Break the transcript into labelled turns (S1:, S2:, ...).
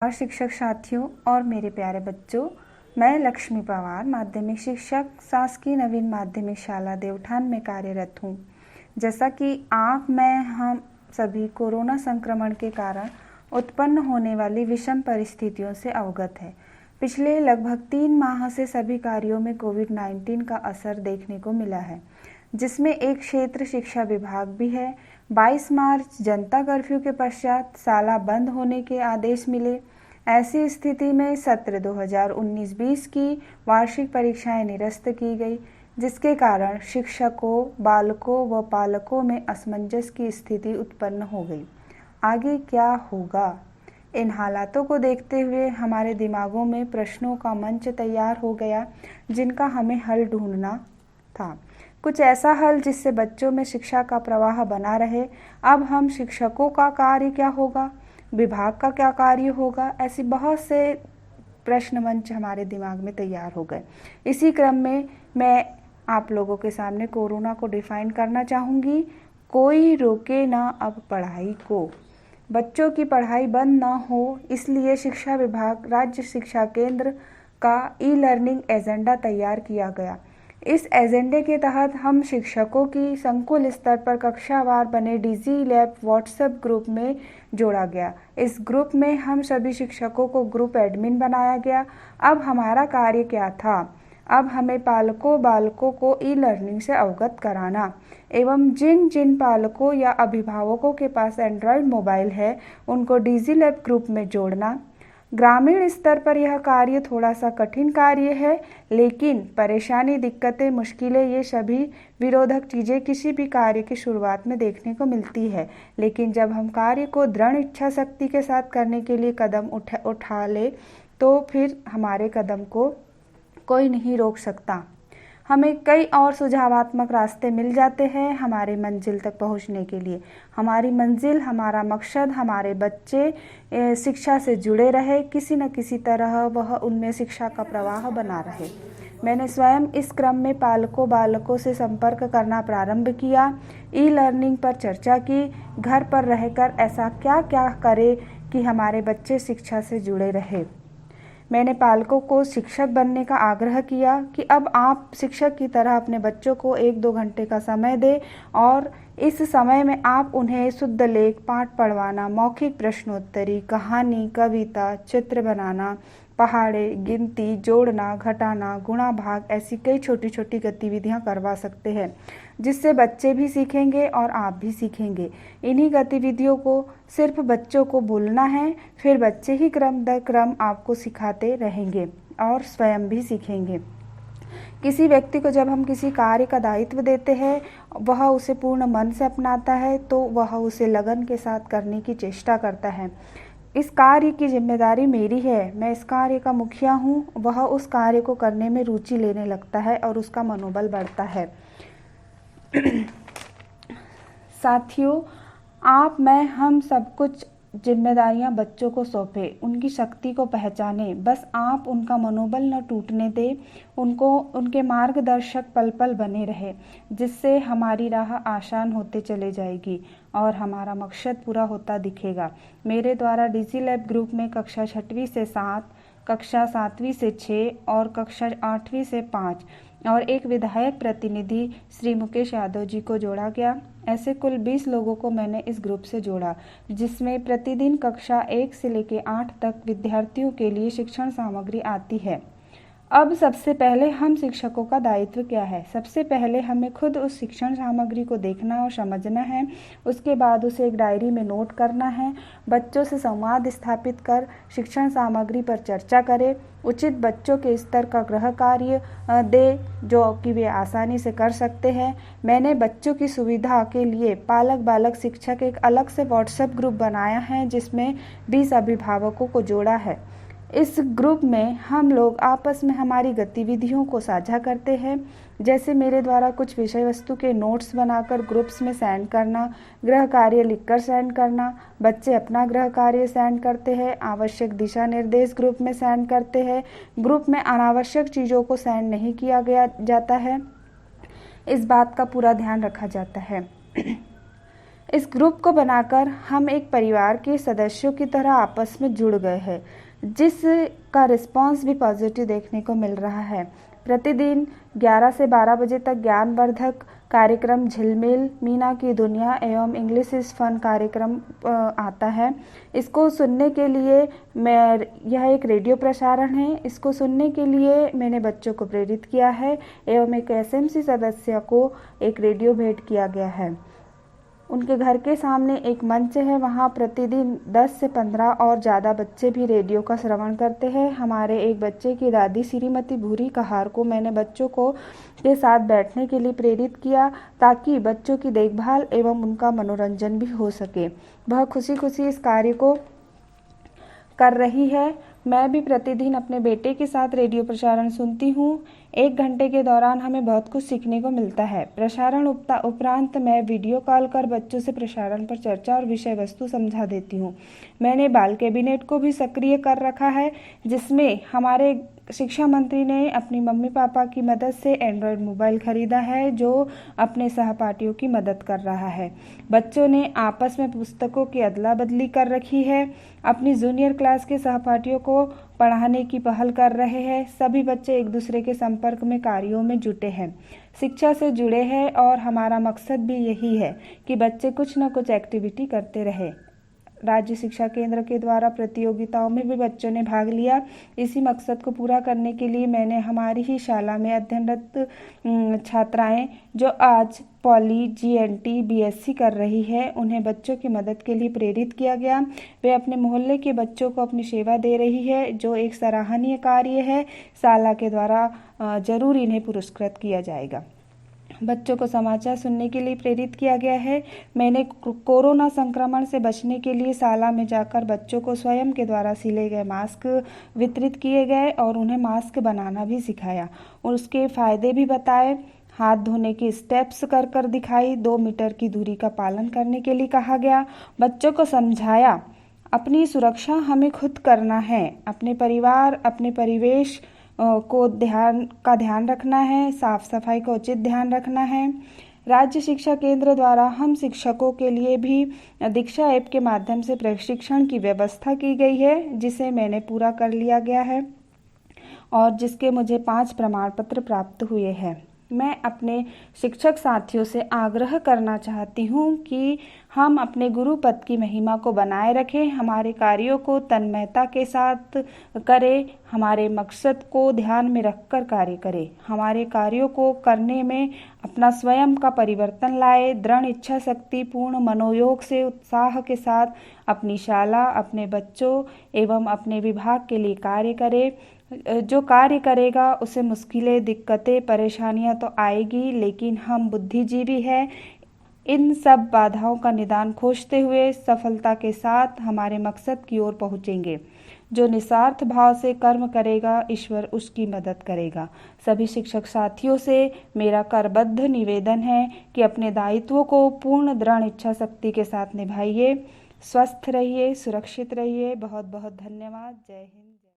S1: और शिक्षक साथियों और मेरे प्यारे बच्चों, मैं लक्ष्मी पवार माध्यमिक शिक्षक शासकीय नवीन माध्यमिक शाला देवठान में कार्यरत हूँ। जैसा कि हम सभी कोरोना संक्रमण के कारण उत्पन्न होने वाली विषम परिस्थितियों से अवगत है। पिछले लगभग 3 माह से सभी कार्यों में कोविड-19 का असर देखने को मिला है, जिसमें एक क्षेत्र शिक्षा विभाग भी है। 22 मार्च जनता कर्फ्यू के पश्चात शाला बंद होने के आदेश मिले। ऐसी स्थिति में सत्र 2019-20 की वार्षिक परीक्षाएं निरस्त की गई, जिसके कारण शिक्षकों, बालकों व पालकों में असमंजस की स्थिति उत्पन्न हो गई। आगे क्या होगा? इन हालातों को देखते हुए हमारे दिमागों में प्रश्नों का मंच तैयार हो गया, जिनका हमें हल ढूंढना था। कुछ ऐसा हल जिससे बच्चों में शिक्षा का प्रवाह बना रहे। अब हम शिक्षकों का कार्य क्या होगा, विभाग का क्या कार्य होगा, ऐसी बहुत से प्रश्न मंच हमारे दिमाग में तैयार हो गए। इसी क्रम में मैं आप लोगों के सामने कोरोना को डिफाइन करना चाहूँगी। कोई रोके ना अब पढ़ाई को। बच्चों की पढ़ाई बंद ना हो, इसलिए शिक्षा विभाग, राज्य शिक्षा केंद्र का ई-लर्निंग एजेंडा तैयार किया गया। इस एजेंडे के तहत हम शिक्षकों की संकुल स्तर पर कक्षावार बने डिजी लैब व्हाट्सएप ग्रुप में जोड़ा गया। इस ग्रुप में हम सभी शिक्षकों को ग्रुप एडमिन बनाया गया। अब हमारा कार्य क्या था? अब हमें बालकों को ई लर्निंग से अवगत कराना एवं जिन जिन पालकों या अभिभावकों के पास एंड्रॉयड मोबाइल है, उनको डिजी लैब ग्रुप में जोड़ना। ग्रामीण स्तर पर यह कार्य थोड़ा सा कठिन कार्य है, लेकिन परेशानी, दिक्कतें, मुश्किलें, ये सभी विरोधक चीज़ें किसी भी कार्य की शुरुआत में देखने को मिलती है। लेकिन जब हम कार्य को दृढ़ इच्छा शक्ति के साथ करने के लिए कदम उठा ले, तो फिर हमारे कदम को कोई नहीं रोक सकता। हमें कई और सुझावात्मक रास्ते मिल जाते हैं हमारे मंजिल तक पहुंचने के लिए। हमारी मंजिल, हमारा मकसद, हमारे बच्चे शिक्षा से जुड़े रहे, किसी न किसी तरह वह उनमें शिक्षा का प्रवाह बना रहे। मैंने स्वयं इस क्रम में बालकों से संपर्क करना प्रारंभ किया, ई लर्निंग पर चर्चा की, घर पर रहकर ऐसा क्या क्या करें कि हमारे बच्चे शिक्षा से जुड़े रहे। मैंने पालकों को शिक्षक बनने का आग्रह किया कि अब आप शिक्षक की तरह अपने बच्चों को 1-2 घंटे का समय दें और इस समय में आप उन्हें शुद्ध लेख पाठ पढ़वाना, मौखिक प्रश्नोत्तरी, कहानी, कविता, चित्र बनाना, पहाड़े, गिनती, जोड़ना, घटाना, गुणा भाग, ऐसी कई छोटी छोटी गतिविधियां करवा सकते हैं, जिससे बच्चे भी सीखेंगे और आप भी सीखेंगे। इन्हीं गतिविधियों को सिर्फ बच्चों को बोलना है, फिर बच्चे ही क्रम दर क्रम आपको सिखाते रहेंगे और स्वयं भी सीखेंगे। किसी व्यक्ति को जब हम किसी कार्य का दायित्व देते हैं, वह उसे पूर्ण मन से अपनाता है, तो वह उसे लगन के साथ करने की चेष्टा करता है। इस कार्य की जिम्मेदारी मेरी है, मैं इस कार्य का मुखिया हूँ, वह उस कार्य को करने में रुचि लेने लगता है और उसका मनोबल बढ़ता है। साथियों, हम सब कुछ जिम्मेदारियां बच्चों को सौंपें, उनकी शक्ति को पहचानें, बस आप उनका मनोबल न टूटने दें, उनके मार्गदर्शक पल पल बने रहे, जिससे हमारी राह आसान होते चले जाएगी और हमारा मकसद पूरा होता दिखेगा। मेरे द्वारा डिजी लैब ग्रुप में कक्षा 6वीं से 7, कक्षा 7वीं से 6 और कक्षा 8वीं से 5 और एक विधायक प्रतिनिधि श्री मुकेश यादव जी को जोड़ा गया। ऐसे कुल 20 लोगों को मैंने इस ग्रुप से जोड़ा, जिसमें प्रतिदिन कक्षा 1 से लेकर 8 तक विद्यार्थियों के लिए शिक्षण सामग्री आती है। अब सबसे पहले हम शिक्षकों का दायित्व क्या है? सबसे पहले हमें खुद उस शिक्षण सामग्री को देखना और समझना है। उसके बाद उसे एक डायरी में नोट करना है। बच्चों से संवाद स्थापित कर शिक्षण सामग्री पर चर्चा करें। उचित बच्चों के स्तर का गृह कार्य दे, जो कि वे आसानी से कर सकते हैं। मैंने बच्चों की सुविधा के लिए पालक बालक शिक्षक एक अलग से व्हाट्सएप ग्रुप बनाया है, जिसमें 20 अभिभावकों को जोड़ा है। इस ग्रुप में हम लोग आपस में हमारी गतिविधियों को साझा करते हैं, जैसे मेरे द्वारा कुछ विषय वस्तु के नोट्स बनाकर ग्रुप्स में सेंड करना, गृह कार्य लिखकर सेंड करना, बच्चे अपना गृह कार्य सेंड करते हैं, आवश्यक दिशा निर्देश ग्रुप में सेंड करते हैं। ग्रुप में अनावश्यक चीज़ों को सेंड नहीं किया जाता है, इस बात का पूरा ध्यान रखा जाता है। इस ग्रुप को बनाकर हम एक परिवार के सदस्यों की तरह आपस में जुड़ गए हैं, जिसका रिस्पांस भी पॉजिटिव देखने को मिल रहा है। प्रतिदिन 11 से 12 बजे तक ज्ञानवर्धक कार्यक्रम झिलमिल, मीना की दुनिया एवं इंग्लिश इज फन कार्यक्रम आता है। इसको सुनने के लिए यह एक रेडियो प्रसारण है। इसको सुनने के लिए मैंने बच्चों को प्रेरित किया है एवं एक एसएमसी सदस्य को एक रेडियो भेंट किया गया है। उनके घर के सामने एक मंच है, वहाँ प्रतिदिन 10 से 15 और ज़्यादा बच्चे भी रेडियो का श्रवण करते हैं। हमारे एक बच्चे की दादी श्रीमती भूरी कहार को मैंने बच्चों को के साथ बैठने के लिए प्रेरित किया, ताकि बच्चों की देखभाल एवं उनका मनोरंजन भी हो सके। वह खुशी खुशी इस कार्य को कर रही है। मैं भी प्रतिदिन अपने बेटे के साथ रेडियो प्रसारण सुनती हूँ। 1 घंटे के दौरान हमें बहुत कुछ सीखने को मिलता है। प्रसारण उपरांत मैं वीडियो कॉल कर बच्चों से प्रसारण पर चर्चा और विषय वस्तु समझा देती हूँ। मैंने बाल कैबिनेट को भी सक्रिय कर रखा है, जिसमें हमारे शिक्षा मंत्री ने अपनी मम्मी पापा की मदद से एंड्रॉयड मोबाइल खरीदा है, जो अपने सहपाठियों की मदद कर रहा है। बच्चों ने आपस में पुस्तकों की अदला बदली कर रखी है। अपनी जूनियर क्लास के सहपाठियों को पढ़ाने की पहल कर रहे हैं। सभी बच्चे एक दूसरे के संपर्क में कार्यों में जुटे हैं, शिक्षा से जुड़े हैं और हमारा मकसद भी यही है कि बच्चे कुछ न कुछ एक्टिविटी करते रहे। राज्य शिक्षा केंद्र के द्वारा प्रतियोगिताओं में भी बच्चों ने भाग लिया। इसी मकसद को पूरा करने के लिए मैंने हमारी ही शाला में अध्ययनरत छात्राएं जो आज पॉली, जीएनटी, बीएससी कर रही है, उन्हें बच्चों की मदद के लिए प्रेरित किया गया। वे अपने मोहल्ले के बच्चों को अपनी सेवा दे रही है, जो एक सराहनीय कार्य है। शाला के द्वारा जरूर इन्हें पुरस्कृत किया जाएगा। बच्चों को समाचार सुनने के लिए प्रेरित किया गया है। मैंने कोरोना संक्रमण से बचने के लिए शाला में जाकर बच्चों को स्वयं के द्वारा सिले गए मास्क वितरित किए गए और उन्हें मास्क बनाना भी सिखाया और उसके फायदे भी बताए। हाथ धोने की स्टेप्स कर कर दिखाई। 2 मीटर की दूरी का पालन करने के लिए कहा गया। बच्चों को समझाया, अपनी सुरक्षा हमें खुद करना है। अपने परिवार, अपने परिवेश को ध्यान रखना है। साफ सफाई का उचित ध्यान रखना है। राज्य शिक्षा केंद्र द्वारा हम शिक्षकों के लिए भी दीक्षा ऐप के माध्यम से प्रशिक्षण की व्यवस्था की गई है, जिसे मैंने पूरा कर लिया गया है और जिसके मुझे 5 प्रमाण पत्र प्राप्त हुए हैं। मैं अपने शिक्षक साथियों से आग्रह करना चाहती हूँ कि हम अपने गुरु पद की महिमा को बनाए रखें, हमारे कार्यों को तन्मयता के साथ करें, हमारे मकसद को ध्यान में रखकर कार्य करें, हमारे कार्यों को करने में अपना स्वयं का परिवर्तन लाए, दृढ़ इच्छा शक्ति पूर्ण मनोयोग से उत्साह के साथ अपनी शाला, अपने बच्चों एवं अपने विभाग के लिए कार्य करें। जो कार्य करेगा उसे मुश्किलें, दिक्कतें, परेशानियां तो आएगी, लेकिन हम बुद्धिजीवी हैं। इन सब बाधाओं का निदान खोजते हुए सफलता के साथ हमारे मकसद की ओर पहुंचेंगे। जो निस्वार्थ भाव से कर्म करेगा, ईश्वर उसकी मदद करेगा। सभी शिक्षक साथियों से मेरा करबद्ध निवेदन है कि अपने दायित्वों को पूर्ण दृढ़ इच्छा शक्ति के साथ निभाइए। स्वस्थ रहिए, सुरक्षित रहिए। बहुत बहुत धन्यवाद। जय हिंद।